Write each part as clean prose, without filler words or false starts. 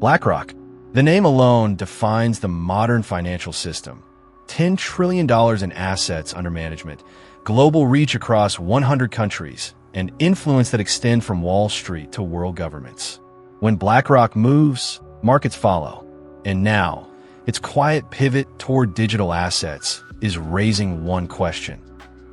BlackRock. The name alone defines the modern financial system. $10 trillion in assets under management, global reach across 100 countries, and influence that extend from Wall Street to world governments. When BlackRock moves, markets follow. And now, its quiet pivot toward digital assets is raising one question.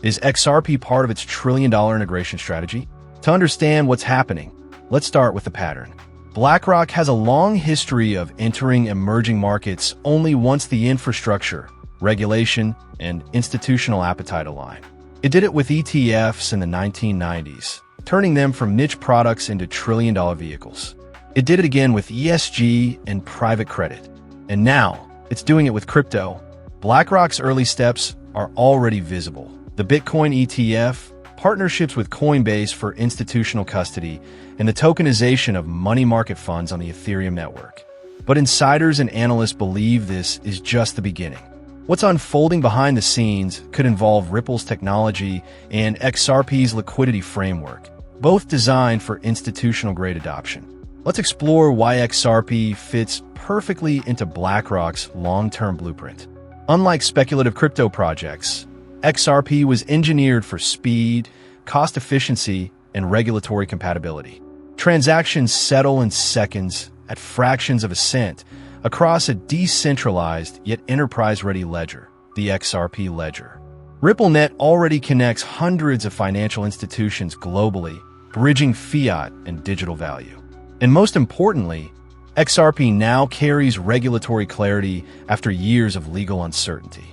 Is XRP part of its trillion-dollar integration strategy? To understand what's happening, let's start with the pattern. BlackRock has a long history of entering emerging markets only once the infrastructure, regulation, and institutional appetite align. It did it with ETFs in the 1990s, turning them from niche products into trillion-dollar vehicles. It did it again with ESG and private credit. And now, it's doing it with crypto. BlackRock's early steps are already visible. The Bitcoin ETF, partnerships with Coinbase for institutional custody, and the tokenization of money market funds on the Ethereum network. But insiders and analysts believe this is just the beginning. What's unfolding behind the scenes could involve Ripple's technology and XRP's liquidity framework, both designed for institutional-grade adoption. Let's explore why XRP fits perfectly into BlackRock's long-term blueprint. Unlike speculative crypto projects, XRP was engineered for speed, cost efficiency, and regulatory compatibility. Transactions settle in seconds at fractions of a cent across a decentralized yet enterprise-ready ledger, the XRP ledger. RippleNet already connects hundreds of financial institutions globally, bridging fiat and digital value. And most importantly, XRP now carries regulatory clarity after years of legal uncertainty.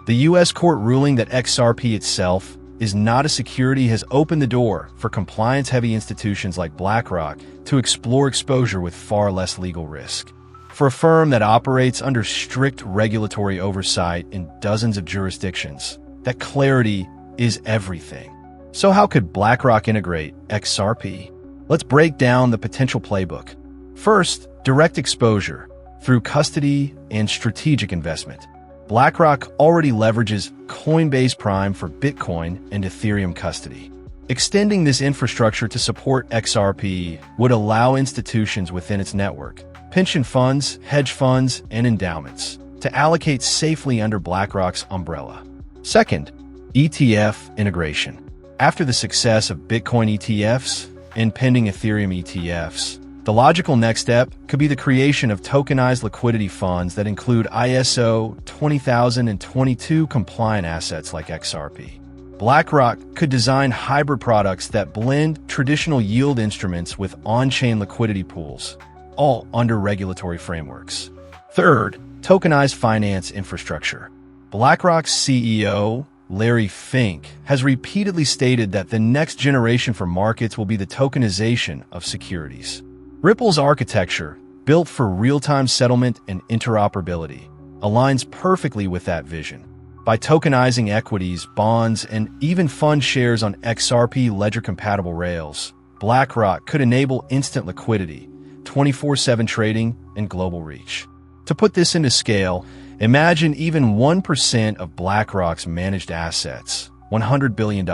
The U.S. court ruling that XRP itself is not a security has opened the door for compliance-heavy institutions like BlackRock to explore exposure with far less legal risk. For a firm that operates under strict regulatory oversight in dozens of jurisdictions, that clarity is everything. So how could BlackRock integrate XRP? Let's break down the potential playbook. First, direct exposure through custody and strategic investment. BlackRock already leverages Coinbase Prime for Bitcoin and Ethereum custody. Extending this infrastructure to support XRP would allow institutions within its network, pension funds, hedge funds, and endowments, to allocate safely under BlackRock's umbrella. Second, ETF integration. After the success of Bitcoin ETFs and pending Ethereum ETFs, the logical next step could be the creation of tokenized liquidity funds that include ISO 20022 compliant assets like XRP. BlackRock could design hybrid products that blend traditional yield instruments with on-chain liquidity pools, all under regulatory frameworks. Third, tokenized finance infrastructure. BlackRock's CEO, Larry Fink, has repeatedly stated that the next generation for markets will be the tokenization of securities. Ripple's architecture, built for real-time settlement and interoperability, aligns perfectly with that vision. By tokenizing equities, bonds, and even fund shares on XRP ledger-compatible rails, BlackRock could enable instant liquidity, 24/7 trading, and global reach. To put this into scale, imagine even 1% of BlackRock's managed assets, $100 billion,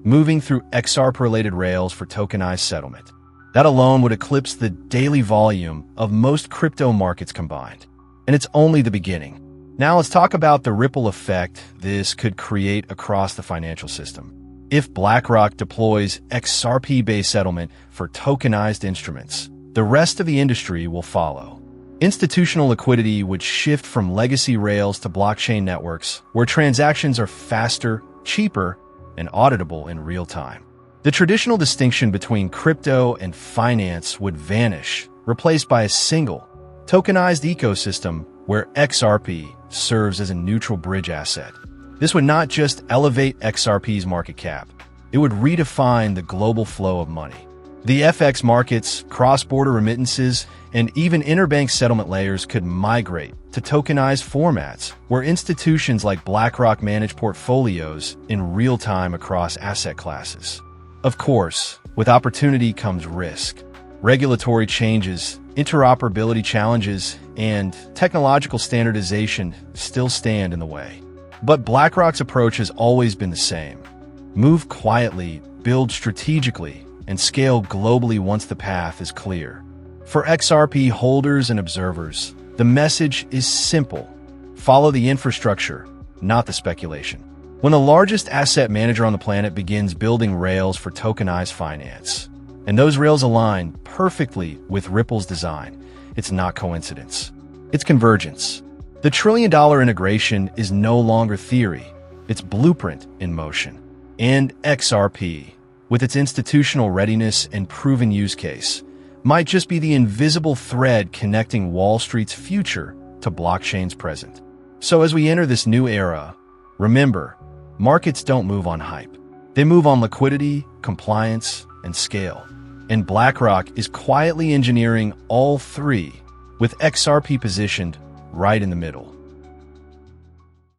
moving through XRP-related rails for tokenized settlement. That alone would eclipse the daily volume of most crypto markets combined. And it's only the beginning. Now let's talk about the ripple effect this could create across the financial system. If BlackRock deploys XRP-based settlement for tokenized instruments, the rest of the industry will follow. Institutional liquidity would shift from legacy rails to blockchain networks, where transactions are faster, cheaper, and auditable in real time. The traditional distinction between crypto and finance would vanish, replaced by a single, tokenized ecosystem where XRP serves as a neutral bridge asset. This would not just elevate XRP's market cap, it would redefine the global flow of money. The FX markets, cross-border remittances, and even interbank settlement layers could migrate to tokenized formats where institutions like BlackRock manage portfolios in real time across asset classes. Of course, with opportunity comes risk. Regulatory changes, interoperability challenges, and technological standardization still stand in the way. But BlackRock's approach has always been the same. Move quietly, build strategically, and scale globally once the path is clear. For XRP holders and observers, the message is simple. Follow the infrastructure, not the speculation. When the largest asset manager on the planet begins building rails for tokenized finance, and those rails align perfectly with Ripple's design, it's not coincidence. It's convergence. The trillion-dollar integration is no longer theory. It's blueprint in motion. And XRP, with its institutional readiness and proven use case, might just be the invisible thread connecting Wall Street's future to blockchain's present. So as we enter this new era, remember, markets don't move on hype. They move on liquidity, compliance, and scale. And BlackRock is quietly engineering all three, with XRP positioned right in the middle.